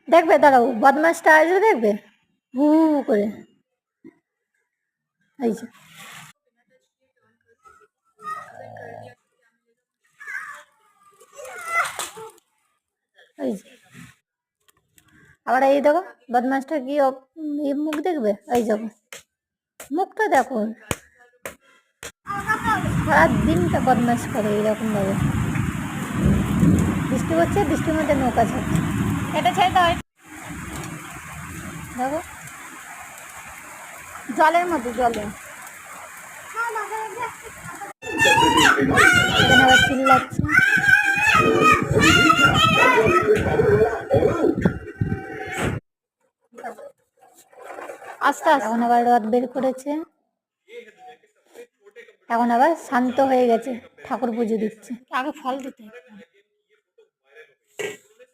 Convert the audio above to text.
দেখবে, দাঁড়াও, বদমাসটা আসবে, দেখবে হু হু করে। এই যে এই যে আবার এই দেখো বদমাসটা কি মুখ দেখবে, এই যাবো মুখটা দেখো, সারা দিনটা বদমাস করে এইরকম ভাবে। বৃষ্টি হচ্ছে, বৃষ্টির মধ্যে নৌকা ছাড়ছে, এটা ছেড়ে দাও, দেখো জলের মধ্যে, জলে এখানে আবার চিল্লাচ্ছে। আস্তে আস্তে এখন আবার রথ বের করেছে, এখন আবার শান্ত হয়ে গেছে, ঠাকুর পুজো দিচ্ছে, আগে ফল দিতে।